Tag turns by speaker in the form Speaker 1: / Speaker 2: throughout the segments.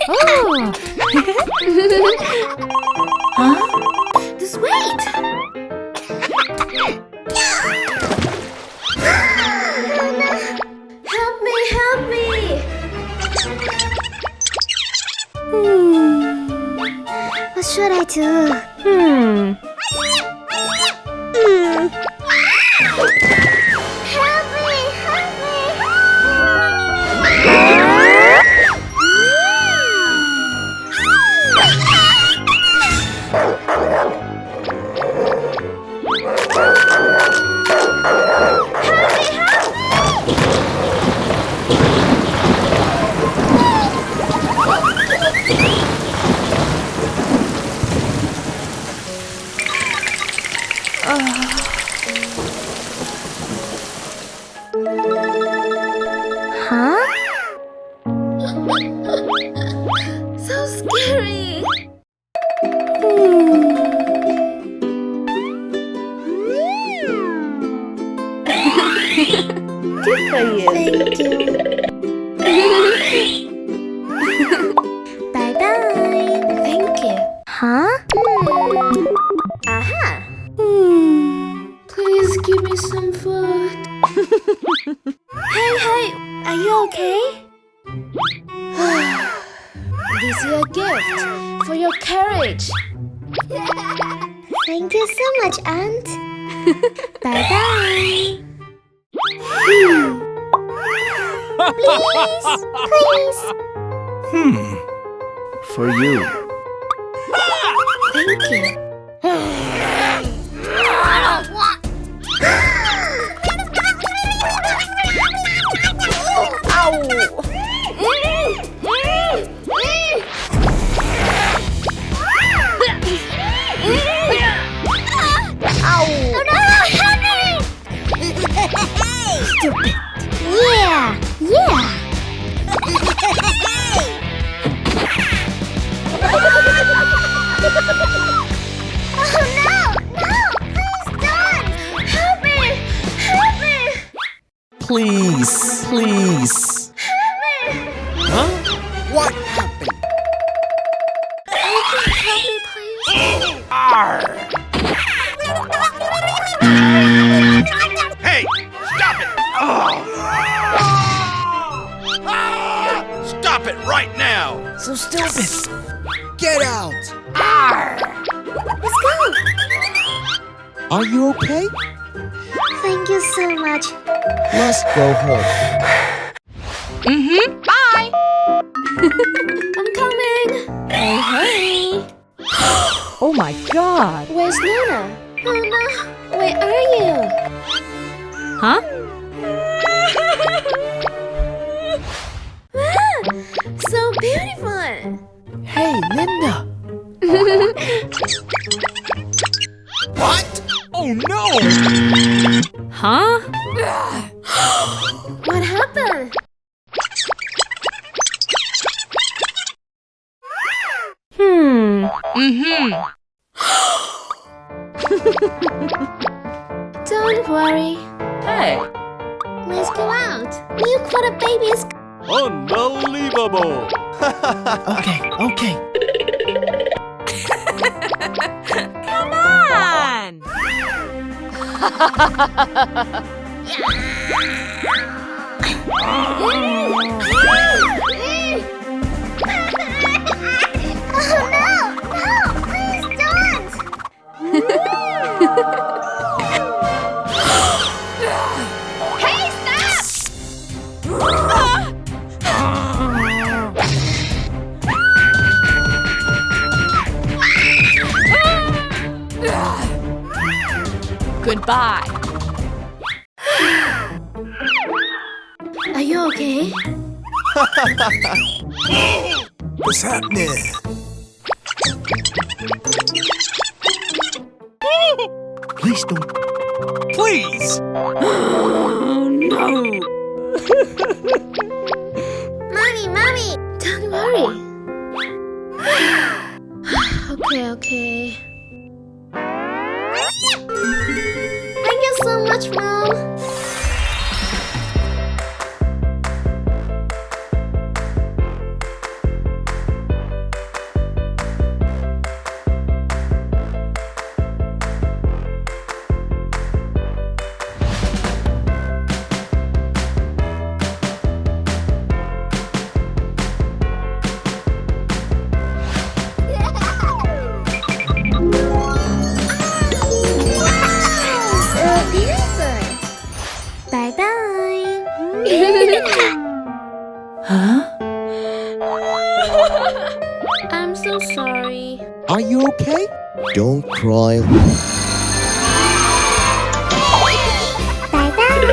Speaker 1: Oh! Huh? Just wait! Help me, help me! What should I do? Help me, help Huh? So scary. Good for you. Thank you. Bye bye. Thank you. Huh? Aha. Please give me some food. Hey, are you okay? This is your gift for your courage. Thank you so much, Aunt. Bye-bye. Please.
Speaker 2: For you.
Speaker 1: Thank you. I don't want. Ow! Oh no! Help me! Stupid! Yeah! Oh no! Please don't! Help me!
Speaker 2: Please. Huh? What happened?
Speaker 1: Help me, please.
Speaker 3: Hey, stop it! Stop it right now!
Speaker 2: So stupid. Get out.
Speaker 1: Let's go!
Speaker 2: Are you okay?
Speaker 1: Thank you so much.
Speaker 2: Let's go home.
Speaker 1: Bye! I'm coming! Hey!
Speaker 4: Oh my god!
Speaker 1: Where's Nana? Nana, where are you?
Speaker 4: Huh?
Speaker 1: Wow, so beautiful!
Speaker 2: Hey, Linda.
Speaker 3: What? Oh no!
Speaker 4: Huh?
Speaker 1: What happened? Don't worry.
Speaker 4: Hey!
Speaker 1: Let's go out. Milk for the babies.
Speaker 3: Unbelievable!
Speaker 2: Okay.
Speaker 4: Come on!
Speaker 1: Oh no! Please don't! Hey, stop!
Speaker 4: Goodbye.
Speaker 1: Are you okay?
Speaker 2: What's happening? Please don't.
Speaker 3: Please!
Speaker 4: Oh no!
Speaker 1: Mommy! Don't worry. Okay. Thank you so much, Mom. I'm so sorry.
Speaker 5: Are you okay? Don't cry.
Speaker 6: Bye-bye.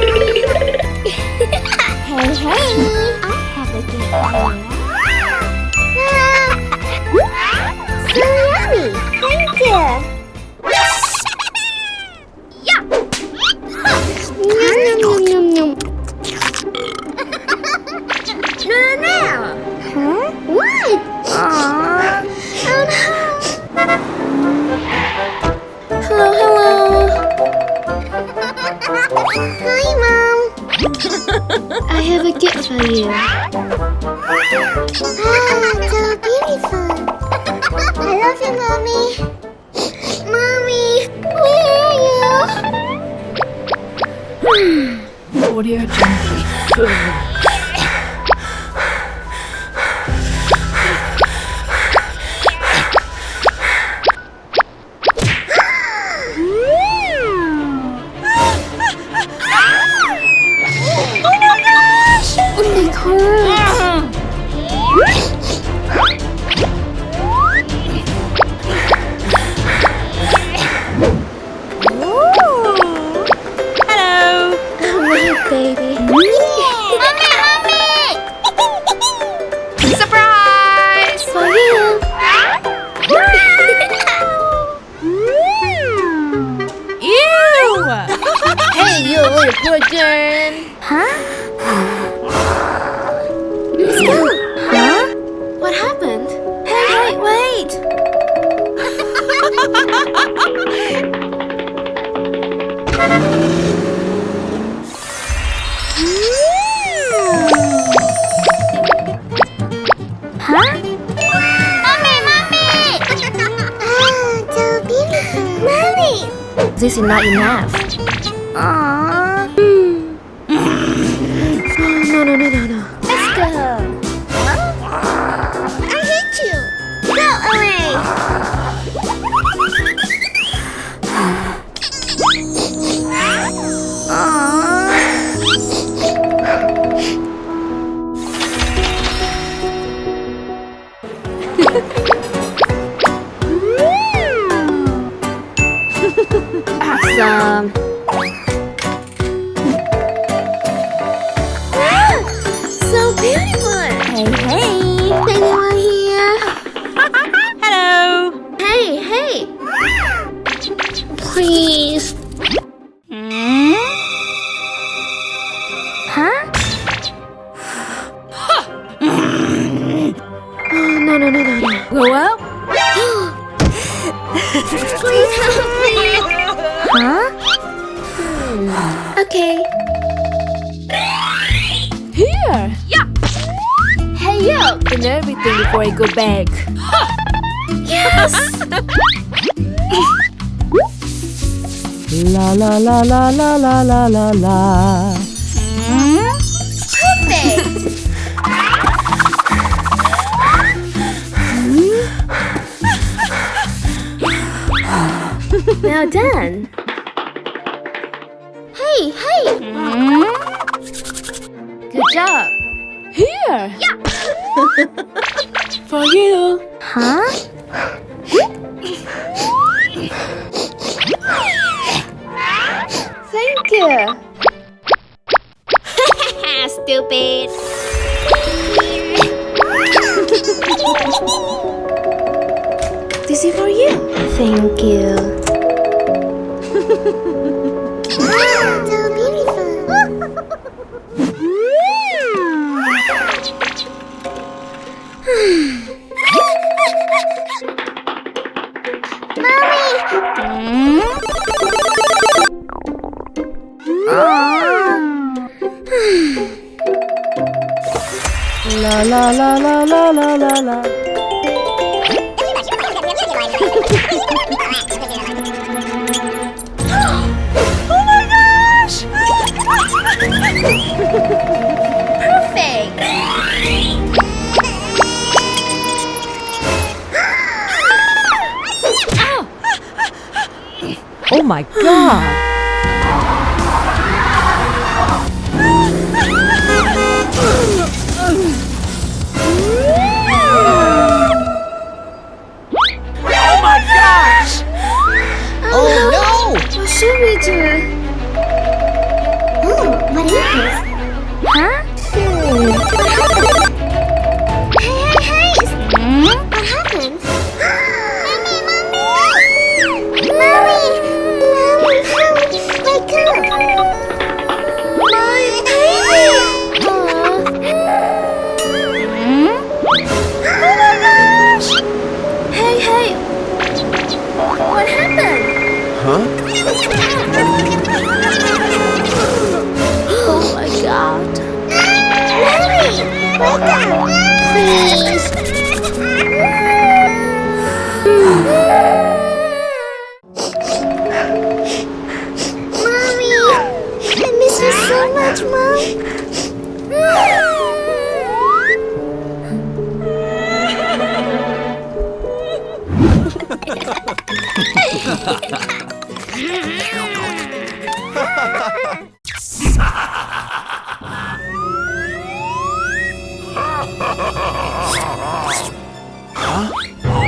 Speaker 6: Hey, hey. I have a gift for you. So yummy. Thank you. Yum, yum, yum, yum. No, no, no. Huh? What? Aww. Oh, no.
Speaker 1: Hello, hello.
Speaker 6: Hi, Mom.
Speaker 1: I have a gift for you.
Speaker 6: Ah, so beautiful. I love you, Mommy. Mommy, where are you?
Speaker 2: Audio Junkie.
Speaker 4: Hello.
Speaker 1: Baby.
Speaker 4: Surprise!
Speaker 1: For you.
Speaker 4: Ew!
Speaker 1: Hey, you little poor girl.
Speaker 6: Huh?
Speaker 1: Huh? What happened? Hey, wait.
Speaker 6: Huh? Mommy! Ah, so beautiful. Mommy!
Speaker 1: This is not enough.
Speaker 6: Aww.
Speaker 1: No.
Speaker 6: Let's go. I hate you. Go away.
Speaker 1: Awesome.
Speaker 6: Wow, so beautiful. Hey. Anyone here?
Speaker 4: Hello.
Speaker 1: Hey. Please.
Speaker 6: Huh?
Speaker 1: Oh, no.
Speaker 4: Grow up?
Speaker 6: Please help me. Huh?
Speaker 1: Okay. Here.
Speaker 4: Yeah.
Speaker 1: Hey, you. And everything before I go back. Yes.
Speaker 2: La la la la la la la la la.
Speaker 6: Perfect.
Speaker 1: Well done.
Speaker 6: Hey.
Speaker 1: Good job. Here. For you.
Speaker 6: Huh?
Speaker 1: Thank you.
Speaker 6: Stupid.
Speaker 1: This is for you.
Speaker 6: Thank you. Wow, so beautiful.
Speaker 2: La la la la la la la la.
Speaker 6: Perfect.
Speaker 2: Oh my God!
Speaker 3: Oh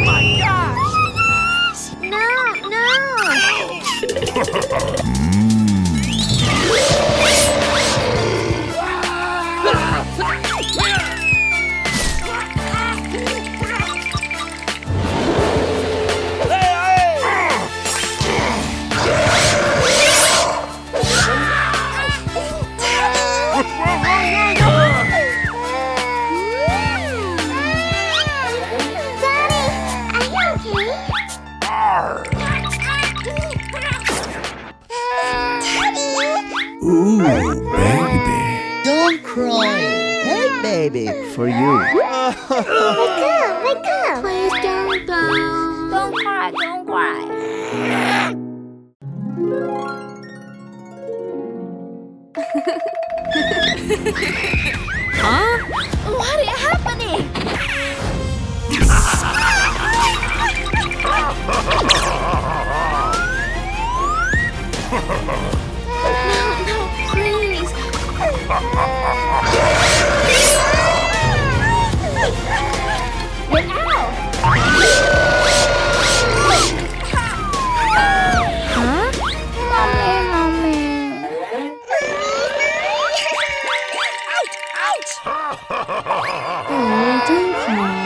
Speaker 3: my gosh!
Speaker 6: No, no.
Speaker 5: Ooh, baby. Don't cry. Hey, baby, for you.
Speaker 6: Wake up, wake up. Please don't. Don't cry, don't cry.
Speaker 4: Huh?
Speaker 1: What is happening? No, please. Get out!
Speaker 6: Huh? Mommy. Oh, don't cry.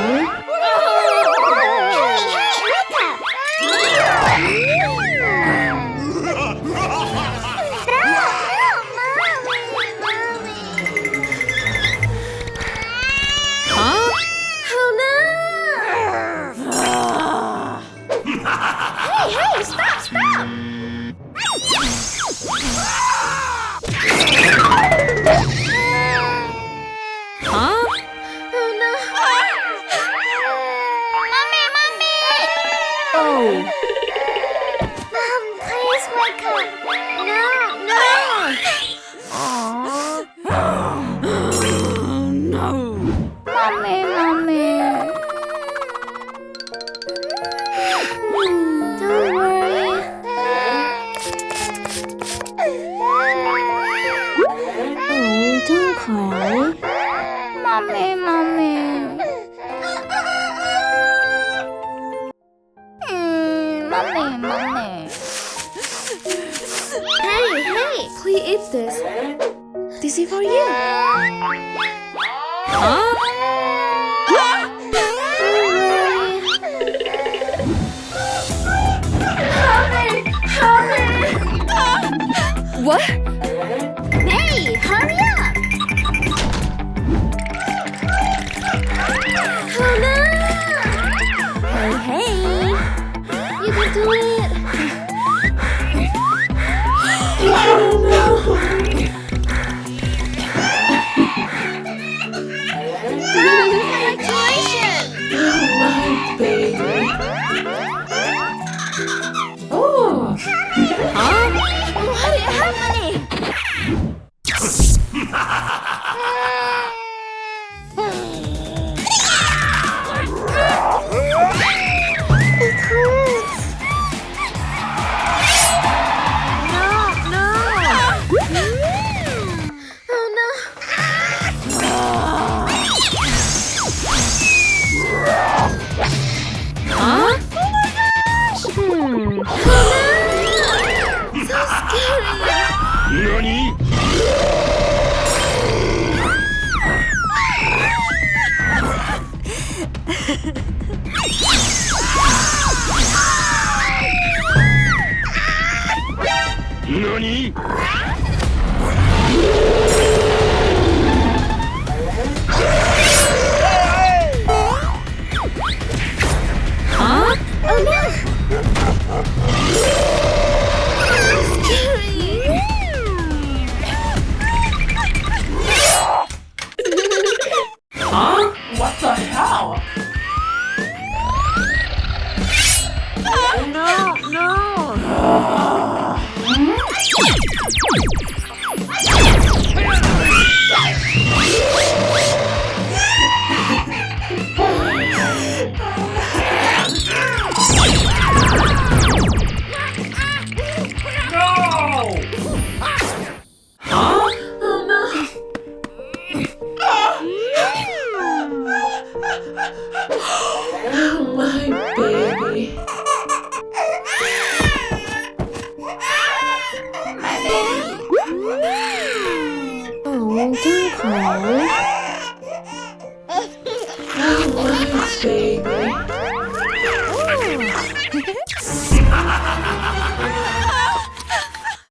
Speaker 4: Huh?
Speaker 1: Hey, stop!
Speaker 4: Huh?
Speaker 1: Oh no!
Speaker 6: Mommy!
Speaker 4: Oh.
Speaker 6: Mom, please wake up. No.
Speaker 4: Oh, no.
Speaker 6: Mommy. Don't worry. Oh, don't cry. Mommy. Mommy.
Speaker 1: Hey! Please eat this. This is for you.
Speaker 4: Huh?
Speaker 1: What?
Speaker 6: Hey, hurry up!
Speaker 1: Oh no! Hey! You can do it!
Speaker 4: Huh?
Speaker 1: What is happening?
Speaker 6: It hurts.
Speaker 1: Oh no!
Speaker 4: Huh?
Speaker 1: So scary!
Speaker 3: Nani? Nani?
Speaker 4: Huh?
Speaker 1: Oh no! Scary!
Speaker 4: Huh? What the hell? My baby.
Speaker 1: Oh, 真好。
Speaker 4: My baby.